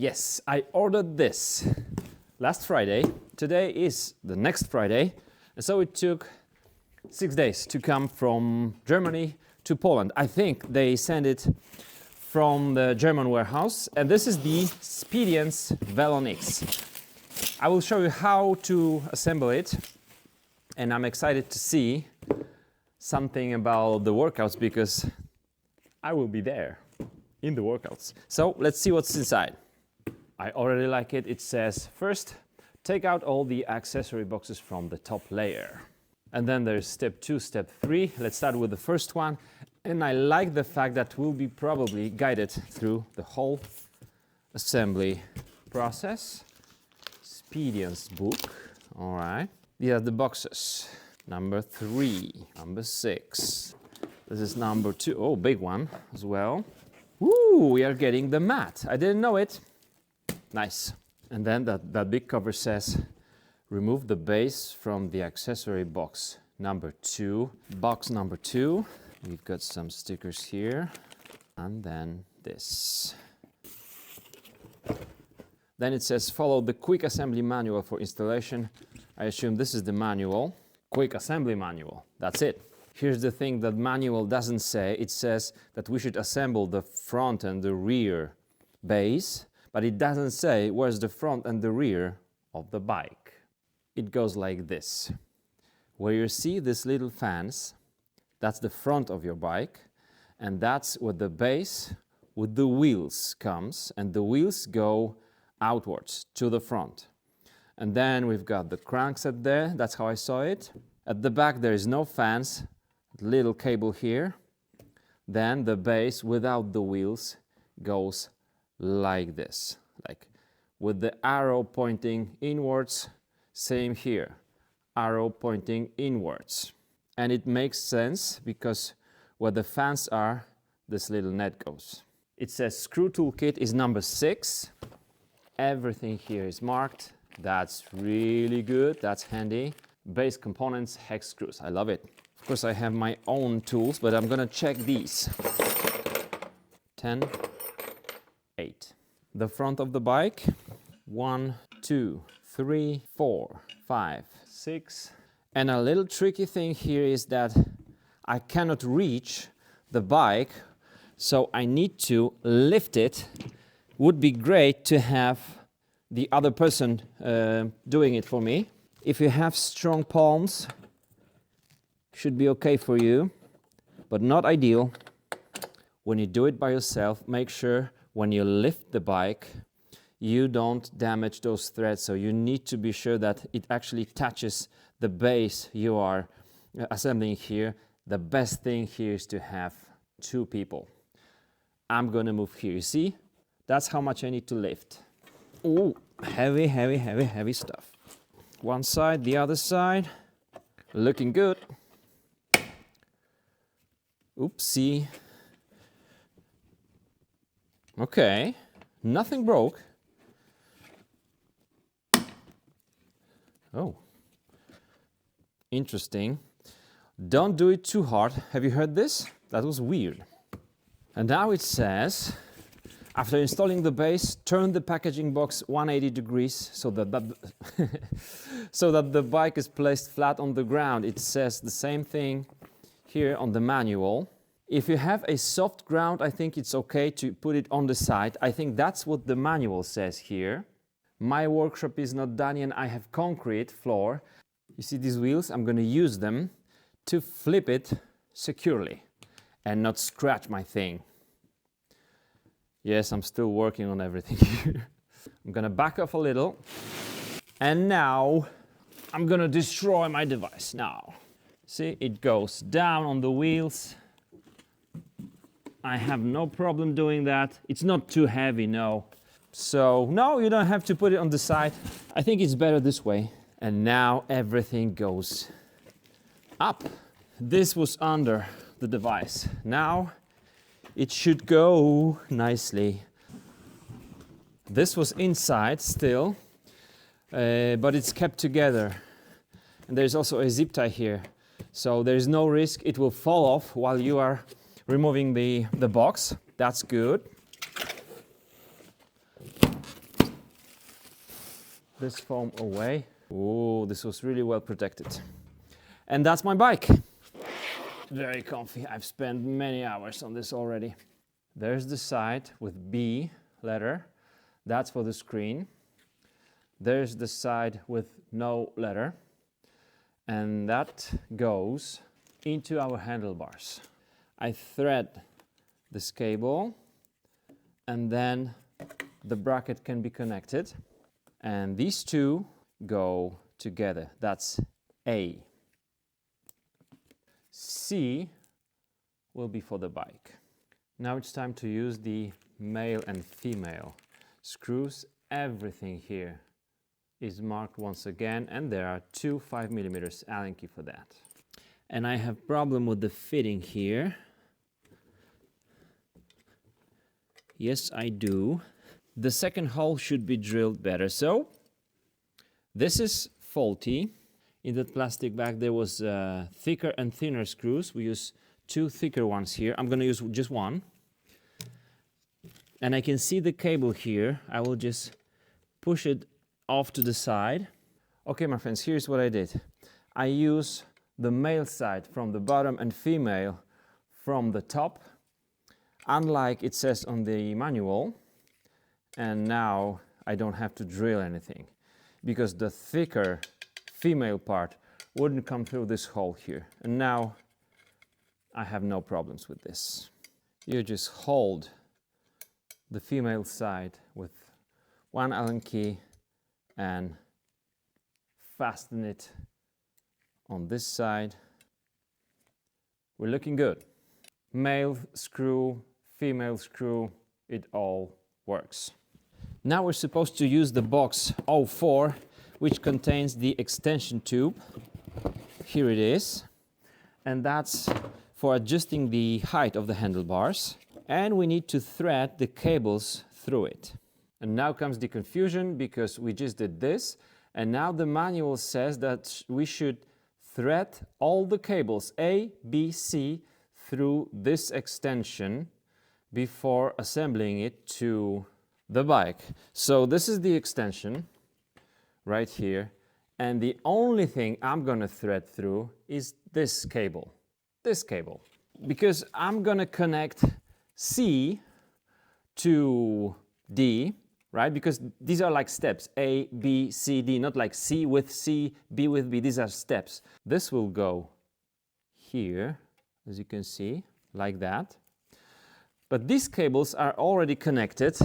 Yes, I ordered this last Friday. Today is the next Friday. And so it took 6 days to come from Germany to Poland. I think they sent it from the German warehouse. And this is the Spedience Velonix. I will show you how to assemble it. And I'm excited to see something about the workouts because I will be there in the workouts. So let's see what's inside. I already like it. It says, first, take out all the accessory boxes from the top layer. And then there's step 2, step 3. Let's start with the first one. And I like the fact that we'll be probably guided through the whole assembly process. Spedience book. All right. These are the boxes. Number 3, number 6. This is number 2. Oh, big one as well. Woo, we are getting the mat. I didn't know it. Nice. And then that big cover says, remove the base from the accessory box number 2. Box number 2. We've got some stickers here. And then this. Then it says, follow the quick assembly manual for installation. I assume this is the manual. Quick assembly manual. That's it. Here's the thing that manual doesn't say. It says that we should assemble the front and the rear base. But it doesn't say where's the front and the rear of the bike. It goes like this. Where you see these little fans, that's the front of your bike, and that's where the base with the wheels comes, and the wheels go outwards to the front. And then we've got the crankset there, that's how I saw it. At the back there is no fans, little cable here. Then the base without the wheels goes like this, like with the arrow pointing inwards. Same here, arrow pointing inwards. And it makes sense because where the fans are, this little net goes. It says screw toolkit is number 6. Everything here is marked. That's really good, that's handy. Base components, hex screws, I love it. Of course I have my own tools, but I'm gonna check these. 10, 8. The front of the bike, 1, 2, 3, 4, 5, 6. And a little tricky thing here is that I cannot reach the bike, so I need to lift it. Would be great to have the other person doing it for me. If you have strong palms, should be okay for you, but not ideal. When you do it by yourself, make sure when you lift the bike, you don't damage those threads. So you need to be sure that it actually touches the base you are assembling here. The best thing here is to have 2 people. I'm gonna move here. You see? That's how much I need to lift. Ooh, heavy, heavy, heavy, heavy stuff. One side, the other side. Looking good. Oopsie. Okay, nothing broke. Oh, interesting. Don't do it too hard. Have you heard this? That was weird. And now it says, after installing the base, turn the packaging box 180 degrees so that the bike is placed flat on the ground. It says the same thing here on the manual. If you have a soft ground, I think it's okay to put it on the side. I think that's what the manual says here. My workshop is not done yet. I have concrete floor. You see these wheels? I'm going to use them to flip it securely and not scratch my thing. Yes, I'm still working on everything here. I'm going to back off a little. And now I'm going to destroy my device. Now, see, it goes down on the wheels. I have no problem doing that. It's not too heavy, no. So, no, you don't have to put it on the side. I think it's better this way. And now everything goes up. This was under the device. Now it should go nicely. This was inside still, but it's kept together. And there's also a zip tie here. So there's no risk it will fall off while you are removing the box. That's good. this foam away. Oh, this was really well protected. And that's my bike. Very comfy. I've spent many hours on this already. There's the side with B letter. That's for the screen. There's the side with no letter. And that goes into our handlebars. I thread this cable and then the bracket can be connected. And these two go together. That's A. C will be for the bike. Now it's time to use the male and female screws. Everything here is marked once again, and there are two 5mm Allen key for that. And I have problem with the fitting here. Yes, I do. The second hole should be drilled better. So this is faulty. In that plastic bag there was thicker and thinner screws. We use two thicker ones here. I'm going to use just one. And I can see the cable here. I will just push it off to the side. Okay, my friends, here's what I did. I use the male side from the bottom and female from the top, unlike it says on the manual. And now I don't have to drill anything, because the thicker female part wouldn't come through this hole here. And now I have no problems with this. You just hold the female side with one Allen key and fasten it on this side. We're looking good. Male screw, female screw, it all works. Now we're supposed to use the box 04, which contains the extension tube. Here it is. And that's for adjusting the height of the handlebars. And we need to thread the cables through it. And now comes the confusion, because we just did this, and now the manual says that we should thread all the cables A, B, C through this extension before assembling it to the bike. So this is the extension right here, and the only thing I'm gonna thread through is this cable, because I'm gonna connect C to D, right? Because these are like steps, A, B, C, D, not like C with C, B with B. These are steps. This will go here, as you can see, like that. But these cables are already connected,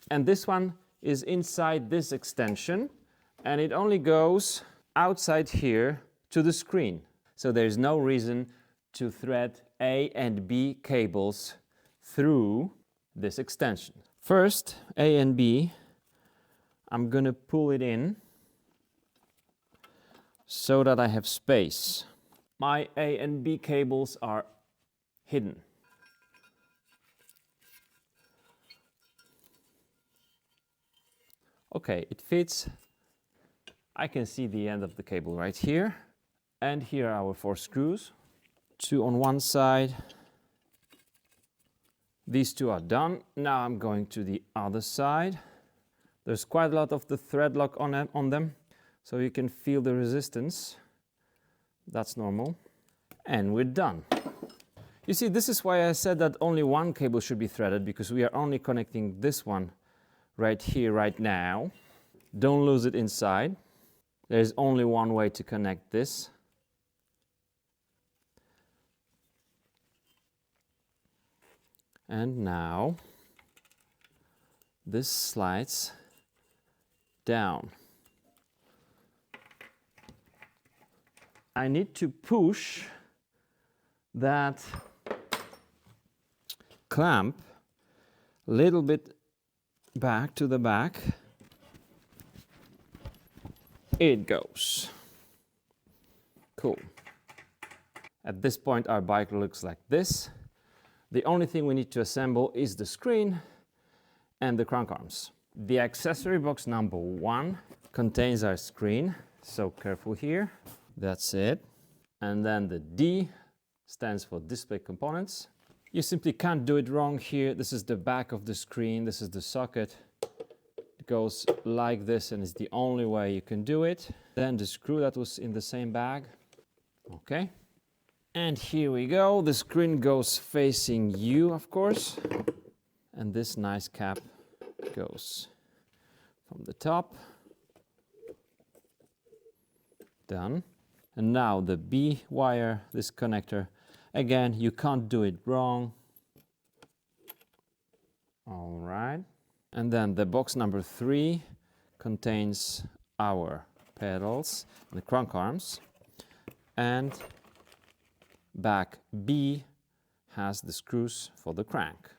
and this one is inside this extension, and it only goes outside here to the screen. So there's no reason to thread A and B cables through this extension. First, A and B, I'm gonna pull it in so that I have space. My A and B cables are hidden. Okay, it fits. I can see the end of the cable right here. And here are our 4 screws. 2 on one side. These 2 are done. Now I'm going to the other side. There's quite a lot of the thread lock on them, so you can feel the resistance. That's normal. And we're done. You see, this is why I said that only one cable should be threaded, because we are only connecting this one right here, right now. Don't lose it inside. There's only one way to connect this. And now this slides down. I need to push that clamp a little bit back to the back. It goes. Cool. At this point our bike looks like this. The only thing we need to assemble is the screen and the crank arms. The accessory box number 1 contains our screen, so careful here. That's it. And then the D stands for display components. You simply can't do it wrong here. This is the back of the screen, this is the socket. The goes like this, and it's the only way you can do it. Then the screw that was in the same bag. Okay. And here we go. The screen goes facing you, of course. And this nice cap goes from the top. Done. And now the B wire, this connector. Again, you can't do it wrong. All right. And then the box number 3 contains our pedals and the crank arms. And back B has the screws for the crank.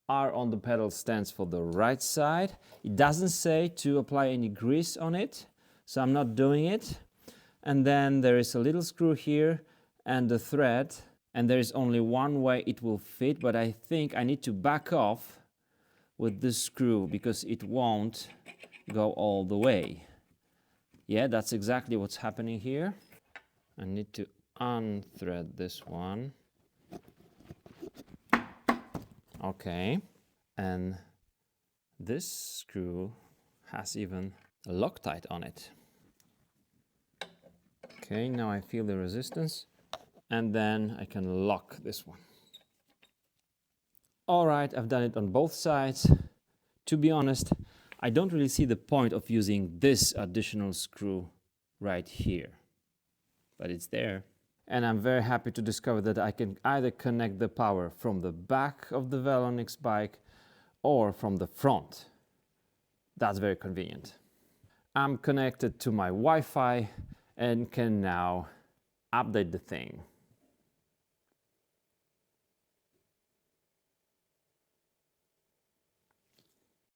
R on the pedal stands for the right side. It doesn't say to apply any grease on it, so I'm not doing it. And then there is a little screw here and the thread, and there is only one way it will fit, but I think I need to back off with this screw because it won't go all the way. Yeah, that's exactly what's happening here. I need to unthread this one. Okay, and this screw has even a Loctite on it. Okay, now I feel the resistance, and then I can lock this one. All right, I've done it on both sides. To be honest, I don't really see the point of using this additional screw right here, but it's there. And I'm very happy to discover that I can either connect the power from the back of the Velonix bike or from the front. That's very convenient. I'm connected to my Wi-Fi and can now update the thing.